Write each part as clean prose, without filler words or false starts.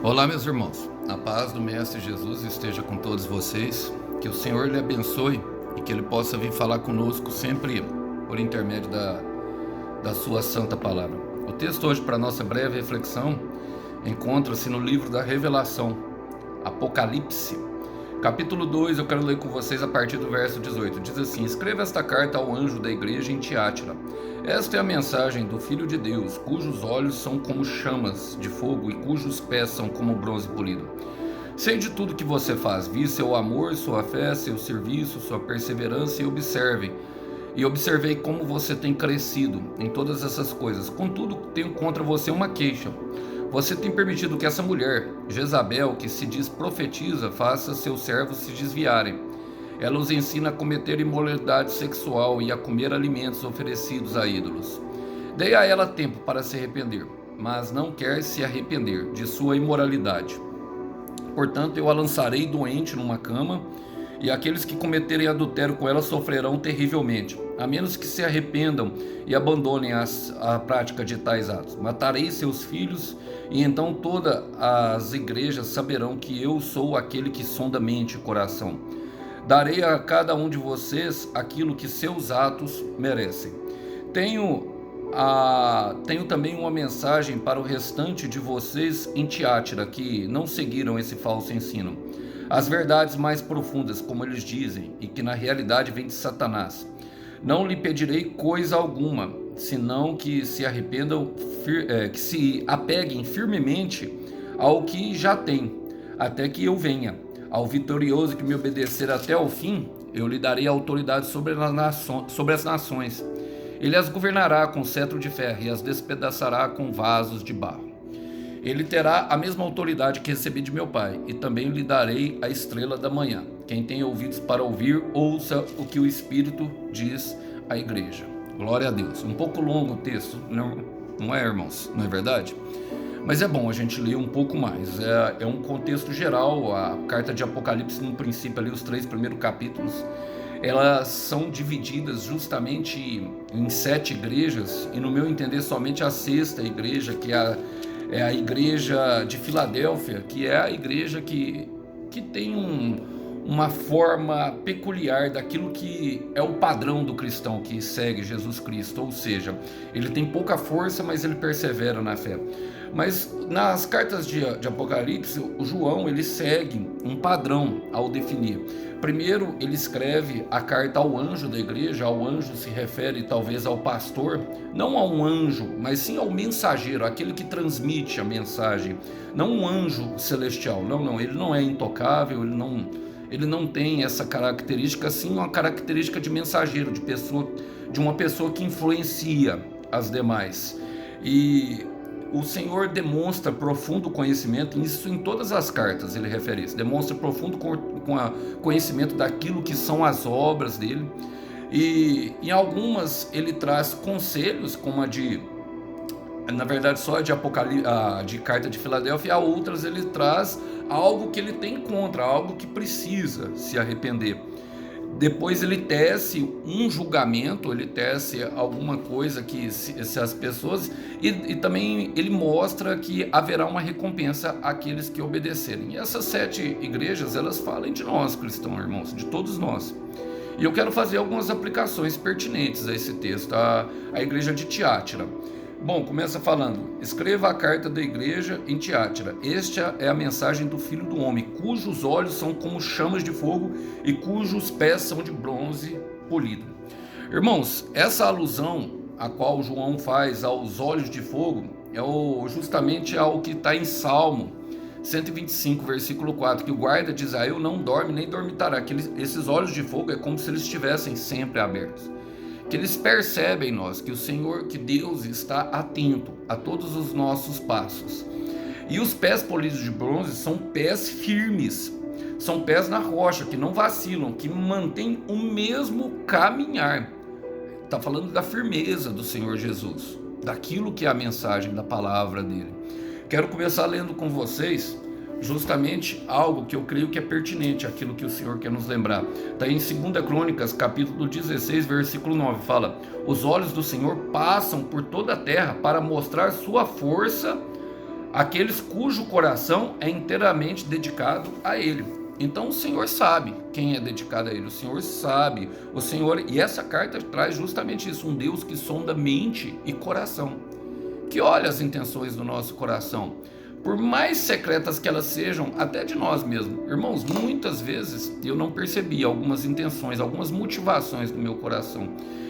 Olá, meus irmãos. A paz do Mestre Jesus esteja com todos vocês. Que o Senhor lhe abençoe e que Ele possa vir falar conosco sempre por intermédio da sua santa palavra. O texto hoje para nossa breve reflexão encontra-se no livro da Revelação, Apocalipse. Capítulo 2, eu quero ler com vocês a partir do verso 18. Diz assim: escreva esta carta ao anjo da igreja em Tiátira. Esta é a mensagem do Filho de Deus, cujos olhos são como chamas de fogo e cujos pés são como bronze polido. Sei de tudo que você faz, vi seu amor, sua fé, seu serviço, sua perseverança e observei como você tem crescido em todas essas coisas. Contudo, tenho contra você uma queixa. Você tem permitido que essa mulher, Jezabel, que se diz profetiza, faça seus servos se desviarem. Ela os ensina a cometer imoralidade sexual e a comer alimentos oferecidos a ídolos. Dei a ela tempo para se arrepender, mas não quer se arrepender de sua imoralidade. Portanto, eu a lançarei doente numa cama, e aqueles que cometerem adultério com ela sofrerão terrivelmente, a menos que se arrependam e abandonem a prática de tais atos. Matarei seus filhos, e então todas as igrejas saberão que eu sou aquele que sonda mente e coração. Darei a cada um de vocês aquilo que seus atos merecem. Tenho também uma mensagem para o restante de vocês em Tiátira, que não seguiram esse falso ensino. As verdades mais profundas, como eles dizem, e que na realidade vêm de Satanás. Não lhe pedirei coisa alguma, senão que se arrependam, que se apeguem firmemente ao que já têm, até que eu venha. Ao vitorioso que me obedecer até o fim, eu lhe darei autoridade sobre as nações. Ele as governará com cetro de ferro e as despedaçará com vasos de barro. Ele terá a mesma autoridade que recebi de meu Pai, e também lhe darei a estrela da manhã. Quem tem ouvidos para ouvir, ouça o que o Espírito diz à igreja. Glória a Deus. Um pouco longo o texto, não é, irmãos? Não é verdade? Mas é bom a gente ler um pouco mais. É um contexto geral. A carta de Apocalipse, no princípio, ali, os 3 primeiros capítulos, elas são divididas justamente em 7 igrejas, e no meu entender somente a 6ª igreja, que é a igreja de Filadélfia, que é a igreja que tem uma forma peculiar daquilo que é o padrão do cristão que segue Jesus Cristo, ou seja, ele tem pouca força, mas ele persevera na fé. Mas nas cartas de Apocalipse, o João ele segue um padrão ao definir. Primeiro, ele escreve a carta ao anjo da igreja. Ao anjo se refere talvez ao pastor, não a um anjo, mas sim ao mensageiro, aquele que transmite a mensagem, não um anjo celestial. Não, ele não é intocável, ele não tem essa característica, sim uma característica de mensageiro, de uma pessoa que influencia as demais. E o Senhor demonstra profundo conhecimento, isso em todas as cartas ele refere isso, demonstra profundo conhecimento daquilo que são as obras dele, e em algumas ele traz conselhos, como na verdade só de carta de Filadélfia, e a outras ele traz algo que ele tem contra, algo que precisa se arrepender. Depois ele tece um julgamento, ele tece alguma coisa que se as pessoas... E também ele mostra que haverá uma recompensa àqueles que obedecerem. E essas 7 igrejas, elas falam de nós, cristãos, irmãos, de todos nós. E eu quero fazer algumas aplicações pertinentes a esse texto, a igreja de Tiátira. Bom, começa falando: escreva a carta da igreja em Tiátira. Esta é a mensagem do Filho do Homem, cujos olhos são como chamas de fogo e cujos pés são de bronze polido. Irmãos, essa alusão a qual João faz aos olhos de fogo é justamente ao que está em Salmo 125, versículo 4, que o guarda de Israel não dorme nem dormitará. Esses olhos de fogo é como se eles estivessem sempre abertos, que eles percebem nós, que o Senhor, que Deus está atento a todos os nossos passos. E os pés polidos de bronze são pés firmes, são pés na rocha, que não vacilam, que mantêm o mesmo caminhar. Está falando da firmeza do Senhor Jesus, daquilo que é a mensagem da palavra dele. Quero começar lendo com vocês justamente algo que eu creio que é pertinente àquilo que o Senhor quer nos lembrar. Está em 2 Crônicas, capítulo 16, versículo 9, fala: os olhos do Senhor passam por toda a terra para mostrar sua força aqueles cujo coração é inteiramente dedicado a Ele. Então o Senhor sabe quem é dedicado a Ele, o Senhor sabe, e essa carta traz justamente isso, um Deus que sonda mente e coração, que olha as intenções do nosso coração, por mais secretas que elas sejam, até de nós mesmos. Irmãos, muitas vezes eu não percebi algumas intenções, algumas motivações do meu coração,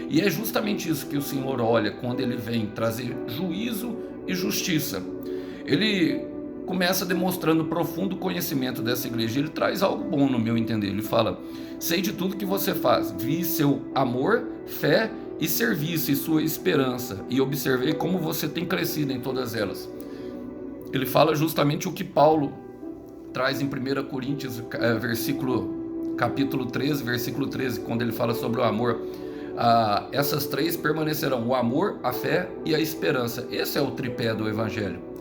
e é justamente isso que o Senhor olha quando Ele vem trazer juízo e justiça. Ele começa demonstrando profundo conhecimento dessa igreja. Ele traz algo bom no meu entender. Ele fala: sei de tudo que você faz, vi seu amor, fé e serviço e sua esperança, e observei como você tem crescido em todas elas. Ele fala justamente o que Paulo traz em 1 Coríntios, capítulo 13, versículo 13, quando ele fala sobre o amor. Essas três permanecerão: o amor, a fé e a esperança. Esse é o tripé do evangelho.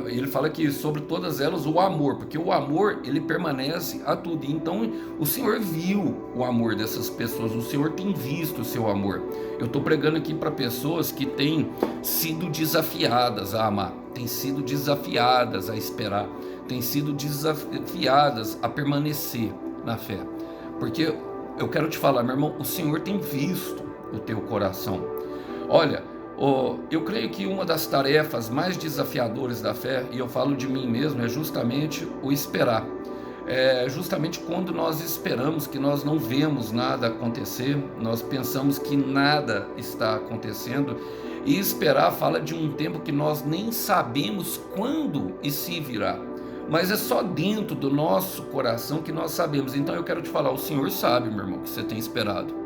Ele fala que sobre todas elas o amor, porque o amor ele permanece a tudo. Então o Senhor viu o amor dessas pessoas, o Senhor tem visto o seu amor. Eu estou pregando aqui para pessoas que têm sido desafiadas a amar, têm sido desafiadas a esperar, têm sido desafiadas a permanecer na fé, porque eu quero te falar, meu irmão, o Senhor tem visto o teu coração. Olha, eu creio que uma das tarefas mais desafiadoras da fé, e eu falo de mim mesmo, é justamente o esperar. É justamente quando nós esperamos, que nós não vemos nada acontecer, nós pensamos que nada está acontecendo, e esperar fala de um tempo que nós nem sabemos quando e se virá, mas é só dentro do nosso coração que nós sabemos. Então eu quero te falar, o Senhor sabe, meu irmão, que você tem esperado.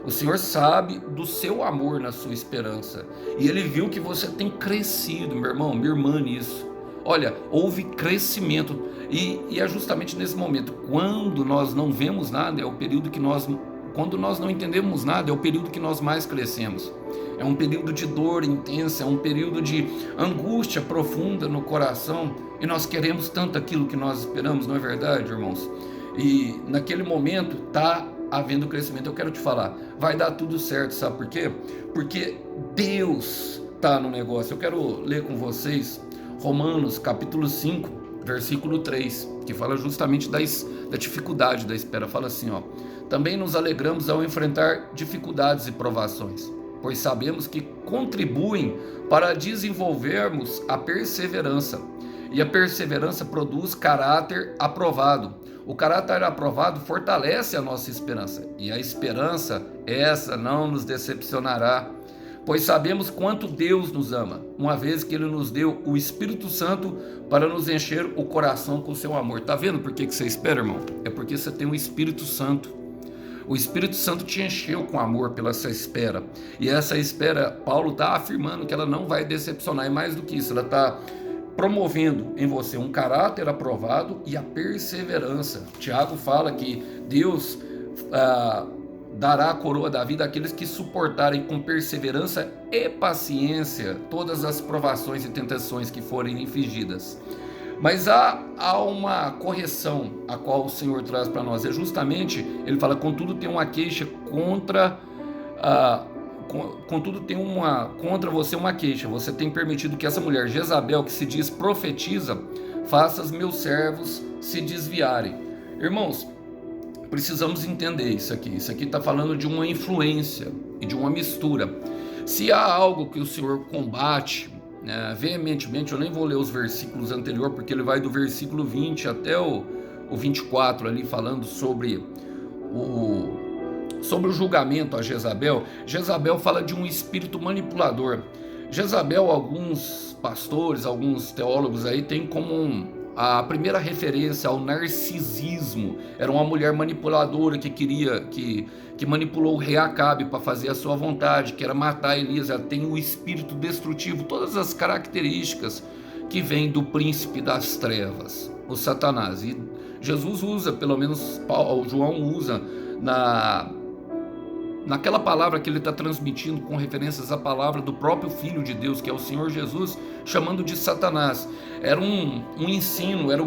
O Senhor sabe do seu amor na sua esperança, e Ele viu que você tem crescido, meu irmão, minha irmã, nisso. Olha, houve crescimento, e é justamente nesse momento, quando nós não vemos nada, é o período que quando nós não entendemos nada, é o período que nós mais crescemos. É um período de dor intensa, é um período de angústia profunda no coração, e nós queremos tanto aquilo que nós esperamos, não é verdade, irmãos? E naquele momento está havendo crescimento. Eu quero te falar, vai dar tudo certo, sabe por quê? Porque Deus está no negócio. Eu quero ler com vocês Romanos capítulo 5, versículo 3, que fala justamente da dificuldade da espera. Fala assim, ó: também nos alegramos ao enfrentar dificuldades e provações, pois sabemos que contribuem para desenvolvermos a perseverança, e a perseverança produz caráter aprovado. O caráter aprovado fortalece a nossa esperança, e a esperança, essa não nos decepcionará, pois sabemos quanto Deus nos ama, uma vez que Ele nos deu o Espírito Santo para nos encher o coração com o seu amor. Tá vendo por que você espera, irmão? É porque você tem o Espírito Santo. O Espírito Santo te encheu com amor pela essa espera, e essa espera, Paulo está afirmando que ela não vai decepcionar, e mais do que isso, ela está promovendo em você um caráter aprovado e a perseverança. Tiago fala que Deus dará a coroa da vida àqueles que suportarem com perseverança e paciência todas as provações e tentações que forem infligidas. Mas há uma correção a qual o Senhor traz para nós. É justamente, ele fala: contudo tem uma queixa contra você uma queixa. Você tem permitido que essa mulher Jezabel, que se diz profetiza, faça os meus servos se desviarem. Irmãos, precisamos entender isso aqui. Isso aqui está falando de uma influência e de uma mistura. Se há algo que o Senhor combate veementemente, eu nem vou ler os versículos anteriores, porque ele vai do versículo 20 até o 24 ali, falando sobre o julgamento a Jezabel. Jezabel fala de um espírito manipulador. Jezabel, alguns pastores, alguns teólogos aí tem como a primeira referência ao narcisismo. Era uma mulher manipuladora que manipulou o rei Acabe para fazer a sua vontade, que era matar Elias. Ela tem o espírito destrutivo, todas as características que vêm do príncipe das trevas, o Satanás. E Jesus usa, pelo menos João usa naquela palavra que ele está transmitindo com referências à palavra do próprio Filho de Deus, que é o Senhor Jesus, chamando de Satanás. Era um ensino, era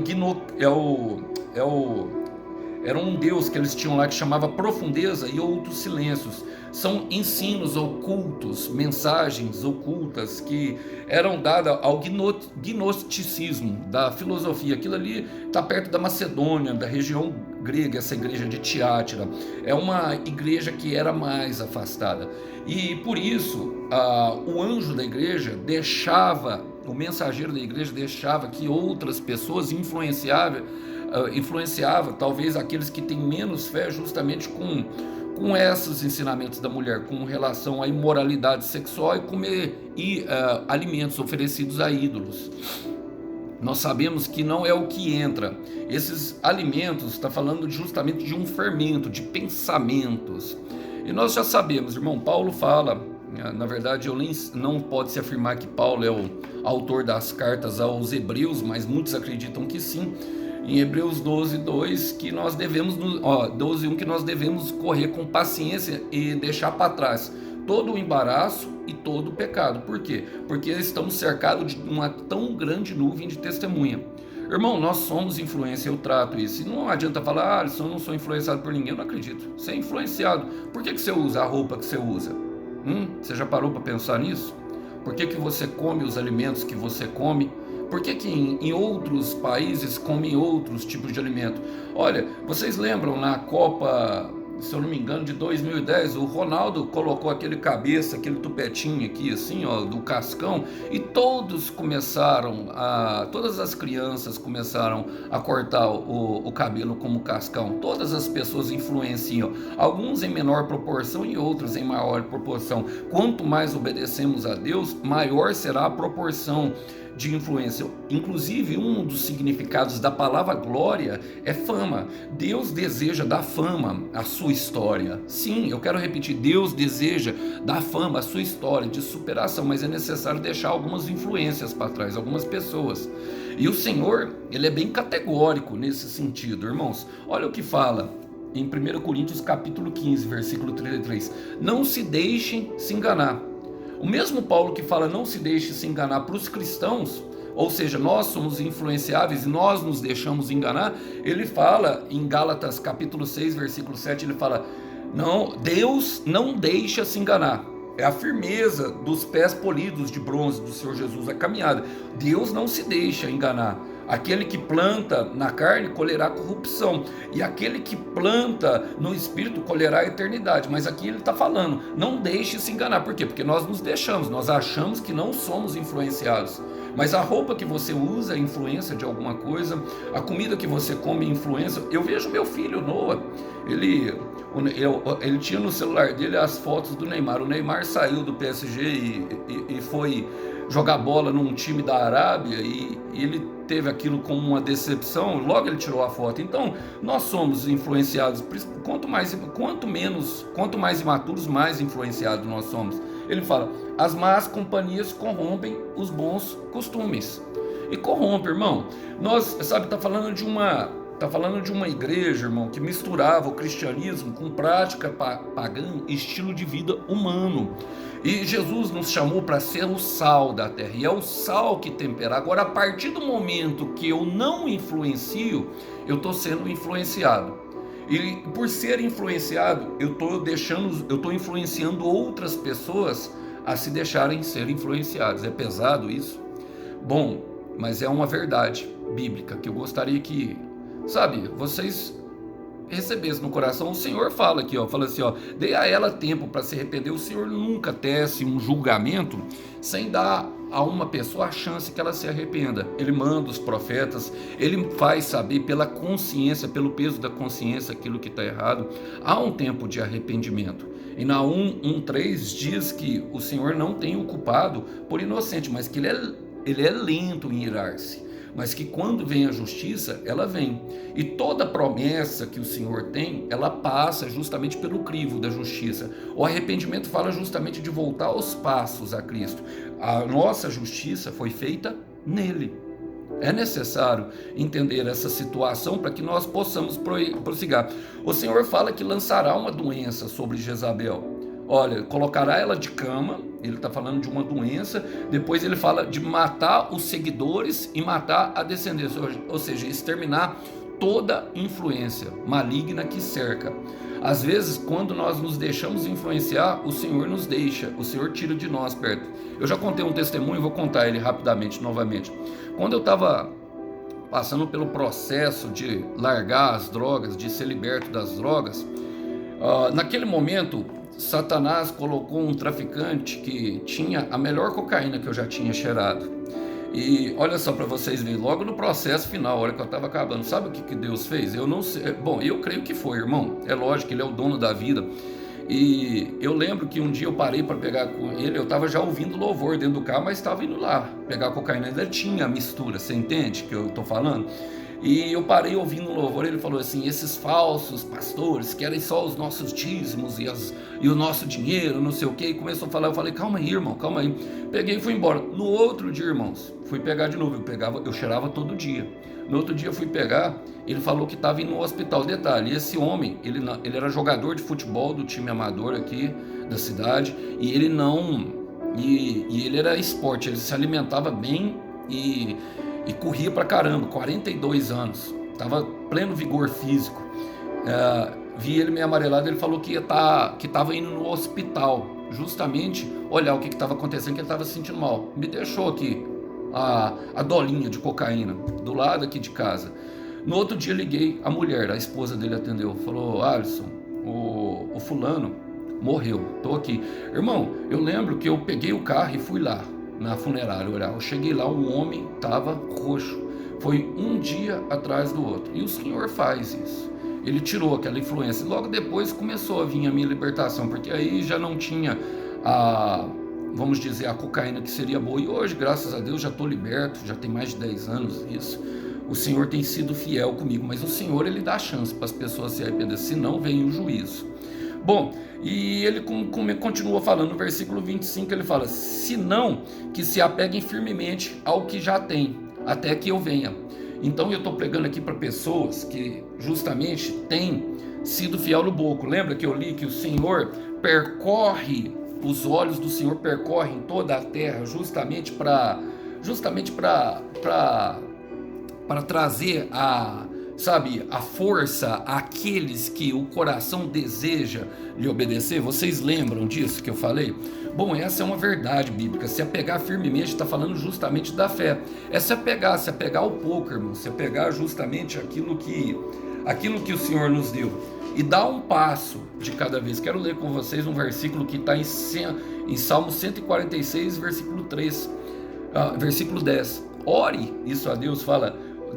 Era um Deus que eles tinham lá que chamava profundeza e outros silêncios. São ensinos ocultos, mensagens ocultas que eram dadas ao gnosticismo da filosofia. Aquilo ali está perto da Macedônia, da região grega, essa igreja de Tiátira. É uma igreja que era mais afastada. E por isso, o anjo da igreja deixava, o mensageiro da igreja deixava que outras pessoas influenciava talvez aqueles que têm menos fé justamente com esses ensinamentos da mulher, com relação à imoralidade sexual e comer alimentos oferecidos a ídolos. Nós sabemos que não é o que entra. Esses alimentos está falando justamente de um fermento, de pensamentos. E nós já sabemos, irmão, Paulo fala, na verdade não pode se afirmar que Paulo é o autor das cartas aos Hebreus, mas muitos acreditam que sim. Em Hebreus 12:2, que nós devemos, 12:1, que nós devemos correr com paciência e deixar para trás todo o embaraço e todo o pecado. Por quê? Porque estamos cercados de uma tão grande nuvem de testemunha. Irmão, nós somos influência, eu trato isso. E não adianta falar, eu não sou influenciado por ninguém. Eu não acredito. Você é influenciado. Por que você usa a roupa que você usa? Você já parou para pensar nisso? Por que você come os alimentos que você come? Por que em outros países comem outros tipos de alimento? Olha, vocês lembram na Copa, se eu não me engano, de 2010, o Ronaldo colocou aquele cabeça, aquele tupetinho aqui, assim, do cascão, e todas as crianças começaram a cortar o cabelo como cascão. Todas as pessoas influenciam, alguns em menor proporção e outros em maior proporção. Quanto mais obedecemos a Deus, maior será a proporção de influência. Inclusive, um dos significados da palavra glória é fama. Deus deseja dar fama à sua história. Sim, eu quero repetir, Deus deseja dar fama à sua história de superação, mas é necessário deixar algumas influências para trás, algumas pessoas. E o Senhor, ele é bem categórico nesse sentido, irmãos. Olha o que fala em 1 Coríntios capítulo 15, versículo 33. Não se deixem se enganar. O mesmo Paulo que fala não se deixe se enganar para os cristãos, ou seja, nós somos influenciáveis e nós nos deixamos enganar, ele fala em Gálatas capítulo 6, versículo 7, ele fala, não, Deus não deixa se enganar. É a firmeza dos pés polidos de bronze do Senhor Jesus, a caminhada. Deus não se deixa enganar. Aquele que planta na carne colherá corrupção, e aquele que planta no espírito colherá a eternidade. Mas aqui ele está falando, não deixe se enganar. Por quê? Porque nós nos deixamos, nós achamos que não somos influenciados. Mas a roupa que você usa é influência de alguma coisa, a comida que você come é influência. Eu vejo meu filho Noah, ele tinha no celular dele as fotos do Neymar. O Neymar saiu do PSG e foi jogar bola num time da Arábia e ele teve aquilo como uma decepção, logo ele tirou a foto. Então, nós somos influenciados, quanto mais imaturos, mais influenciados nós somos. Ele fala, as más companhias corrompem os bons costumes. E corrompe, irmão. Está falando de uma igreja, irmão, que misturava o cristianismo com prática pagã e estilo de vida humano. E Jesus nos chamou para ser o sal da terra, e é o sal que tempera. Agora, a partir do momento que eu não influencio, eu estou sendo influenciado. E por ser influenciado, eu estou influenciando outras pessoas a se deixarem ser influenciadas. É pesado isso? Bom, mas é uma verdade bíblica que eu gostaria que, vocês recebessem no coração. O Senhor fala aqui, fala assim, dê a ela tempo para se arrepender. O Senhor nunca tece um julgamento sem dar a uma pessoa a chance que ela se arrependa. Ele manda os profetas, ele faz saber pela consciência, pelo peso da consciência, aquilo que está errado. Há um tempo de arrependimento. E Naum 1:3 diz que o Senhor não tem o culpado por inocente, mas que ele é lento em irar-se, mas que quando vem a justiça, ela vem. E toda promessa que o Senhor tem, ela passa justamente pelo crivo da justiça. O arrependimento fala justamente de voltar aos passos a Cristo. A nossa justiça foi feita nele. É necessário entender essa situação para que nós possamos prosseguir. O Senhor fala que lançará uma doença sobre Jezabel. Olha, colocará ela de cama, ele está falando de uma doença. Depois ele fala de matar os seguidores e matar a descendência, ou seja, exterminar toda influência maligna que cerca. Às vezes, quando nós nos deixamos influenciar, o Senhor nos deixa, o Senhor tira de nós perto. Eu já contei um testemunho, vou contar ele rapidamente, novamente. Quando eu estava passando pelo processo de largar as drogas, de ser liberto das drogas, naquele momento, Satanás colocou um traficante que tinha a melhor cocaína que eu já tinha cheirado. E olha só para vocês verem, logo no processo final, a hora que eu estava acabando, sabe o que Deus fez? Eu não sei, bom, eu creio que foi, irmão, é lógico, Ele é o dono da vida. E eu lembro que um dia eu parei para pegar com ele, eu estava já ouvindo louvor dentro do carro, mas estava indo lá pegar a cocaína, ainda tinha a mistura, você entende que eu estou falando? E eu parei ouvindo o louvor, ele falou assim, esses falsos pastores querem só os nossos dízimos e o nosso dinheiro, não sei o que, e começou a falar, eu falei, calma aí, irmão, calma aí. Peguei e fui embora. No outro dia, irmãos, fui pegar de novo, eu cheirava todo dia. No outro dia eu fui pegar, ele falou que estava indo no hospital. Detalhe, esse homem, ele era jogador de futebol do time amador aqui da cidade, e ele não, e ele era esporte, ele se alimentava bem e corria pra caramba, 42 anos, estava pleno vigor físico. Vi ele meio amarelado, ele falou que estava indo no hospital, justamente olhar o que estava acontecendo, que ele estava se sentindo mal. Me deixou aqui a dolinha de cocaína, do lado aqui de casa. No outro dia liguei, a mulher, a esposa dele atendeu, falou, Alisson, o fulano morreu, tô aqui. Irmão, eu lembro que eu peguei o carro e fui lá na funerária olhar. Eu cheguei lá, o homem estava roxo. Foi um dia atrás do outro. E o Senhor faz isso. Ele tirou aquela influência. E logo depois começou a vir a minha libertação, porque aí já não tinha vamos dizer, a cocaína que seria boa. E hoje, graças a Deus, já estou liberto, já tem mais de 10 anos isso. O Senhor tem sido fiel comigo, mas o Senhor, Ele dá chance para as pessoas se arrependerem, senão vem o juízo. Bom, e ele continua falando no versículo 25, ele fala, senão que se apeguem firmemente ao que já tem, até que eu venha. Então eu estou pregando aqui para pessoas que justamente têm sido fiel no pouco. Lembra que eu li que o Senhor percorre, os olhos do Senhor percorrem toda a terra justamente para trazer a força àqueles que o coração deseja lhe obedecer. Vocês lembram disso que eu falei? Bom, essa é uma verdade bíblica. Se apegar firmemente, está falando justamente da fé. É se apegar ao pouco, irmão. Se apegar justamente aquilo que o Senhor nos deu. E dar um passo de cada vez. Quero ler com vocês um versículo que está em Salmo 146, versículo 3, versículo 10. Ore isso a Deus,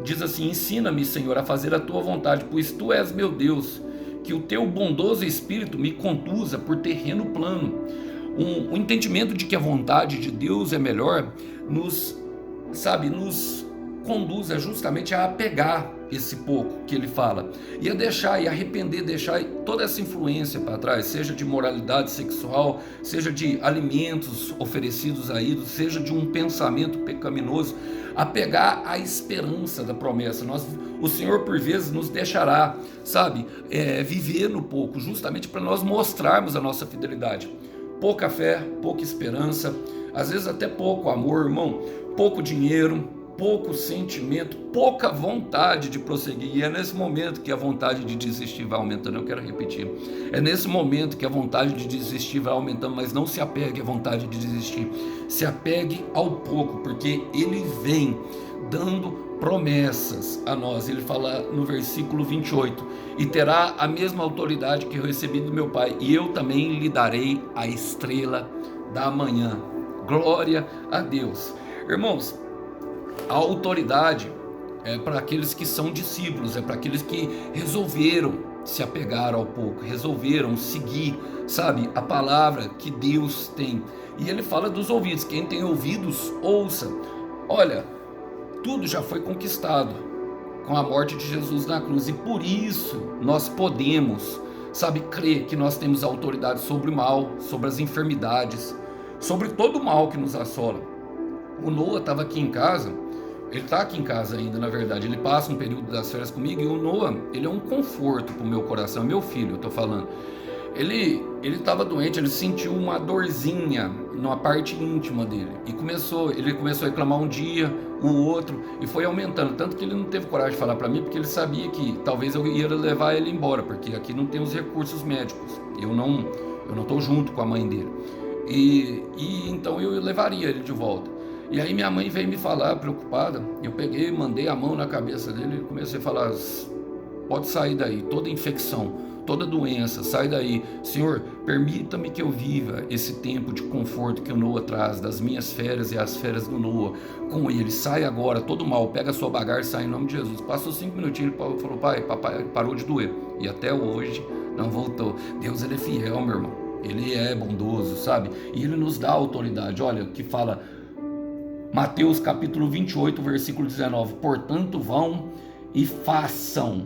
diz assim, ensina-me, Senhor, a fazer a tua vontade, pois tu és meu Deus, que o teu bondoso espírito me conduza por terreno plano. O entendimento de que a vontade de Deus é melhor nos conduza justamente a apegar esse pouco que ele fala e a deixar e arrepender, deixar toda essa influência para trás, seja de moralidade sexual, seja de alimentos oferecidos a ídolos, seja de um pensamento pecaminoso, apegar à esperança da promessa. O Senhor por vezes nos deixará, viver no pouco, justamente para nós mostrarmos a nossa fidelidade. Pouca fé, pouca esperança, às vezes até pouco amor, irmão, pouco dinheiro, pouco sentimento, pouca vontade de prosseguir. E é nesse momento que a vontade de desistir vai aumentando. Eu quero repetir. É nesse momento que a vontade de desistir vai aumentando, mas não se apegue à vontade de desistir. Se apegue ao pouco, porque Ele vem dando promessas a nós. Ele fala no versículo 28, e terá a mesma autoridade que eu recebi do meu Pai, e eu também lhe darei a estrela da manhã. Glória a Deus. Irmãos, a autoridade é para aqueles que são discípulos, é para aqueles que resolveram se apegar ao pouco, resolveram seguir, a palavra que Deus tem. E ele fala dos ouvidos, quem tem ouvidos, ouça. Olha, tudo já foi conquistado com a morte de Jesus na cruz, e por isso nós podemos, crer que nós temos autoridade sobre o mal, sobre as enfermidades, sobre todo o mal que nos assola. O Noah estava aqui em casa, ele está aqui em casa ainda, na verdade, ele passa um período das férias comigo, e o Noah, ele é um conforto para o meu coração, meu filho, eu estou falando. Ele estava doente, ele sentiu uma dorzinha na parte íntima dele. E ele começou a reclamar um dia, o outro, e foi aumentando. Tanto que ele não teve coragem de falar para mim, porque ele sabia que talvez eu ia levar ele embora, porque aqui não tem os recursos médicos. Eu não estou junto com a mãe dele. E então eu levaria ele de volta. E aí minha mãe veio me falar, preocupada. Eu peguei, mandei a mão na cabeça dele e comecei a falar: pode sair daí, toda infecção, toda doença, sai daí. Senhor, permita-me que eu viva esse tempo de conforto que o Noah traz, das minhas férias e as férias do Noah com ele. Sai agora, todo mal, pega a sua bagagem, sai em nome de Jesus. Passou 5 minutinhos, ele falou: pai, papai parou de doer. E até hoje não voltou. Deus, ele é fiel, meu irmão. Ele é bondoso, sabe? E ele nos dá autoridade. Olha, que fala Mateus capítulo 28, versículo 19. Portanto, vão e façam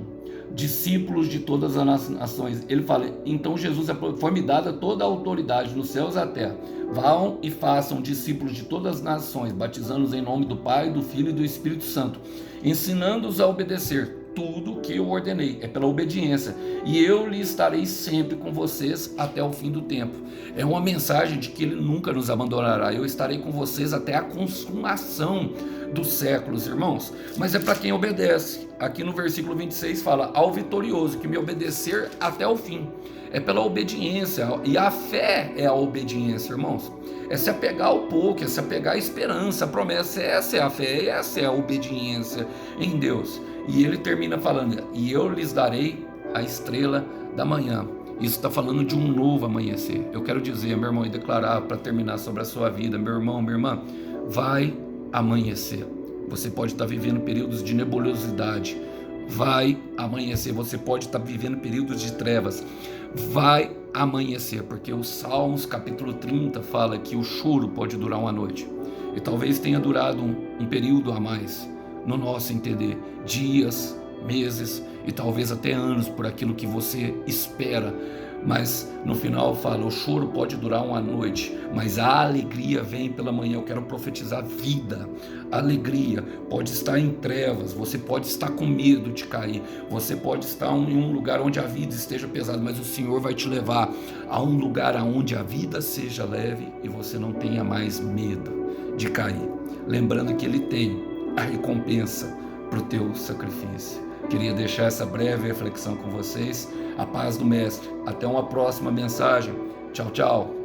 discípulos de todas as nações. Ele fala, então Jesus, foi-me dada toda a autoridade nos céus e na terra. Vão e façam discípulos de todas as nações, batizando-os em nome do Pai, do Filho e do Espírito Santo, ensinando-os a obedecer tudo que eu ordenei. É pela obediência. E eu lhe estarei sempre com vocês até o fim do tempo. É uma mensagem de que ele nunca nos abandonará. Eu estarei com vocês até a consumação dos séculos, irmãos. Mas é para quem obedece. Aqui no versículo 26 fala: ao vitorioso que me obedecer até o fim. É pela obediência. E a fé é a obediência, irmãos. É se apegar ao pouco, é se apegar à esperança, a promessa. Essa é a fé, essa é a obediência em Deus. E ele termina falando: e eu lhes darei a estrela da manhã. Isso está falando de um novo amanhecer. Eu quero dizer, meu irmão, e declarar para terminar sobre a sua vida, meu irmão, minha irmã, vai amanhecer. Você pode estar vivendo períodos de nebulosidade. Vai amanhecer. Você pode estar vivendo períodos de trevas. Vai amanhecer, porque o Salmos capítulo 30 fala que o choro pode durar uma noite. E talvez tenha durado um período a mais, no nosso entender, dias, meses e talvez até anos por aquilo que você espera. Mas no final fala, o choro pode durar uma noite, mas a alegria vem pela manhã. Eu quero profetizar vida. Alegria pode estar em trevas, você pode estar com medo de cair, você pode estar em um lugar onde a vida esteja pesada, mas o Senhor vai te levar a um lugar onde a vida seja leve e você não tenha mais medo de cair. Lembrando que Ele tem a recompensa para o teu sacrifício. Queria deixar essa breve reflexão com vocês. A paz do Mestre. Até uma próxima mensagem. Tchau, tchau.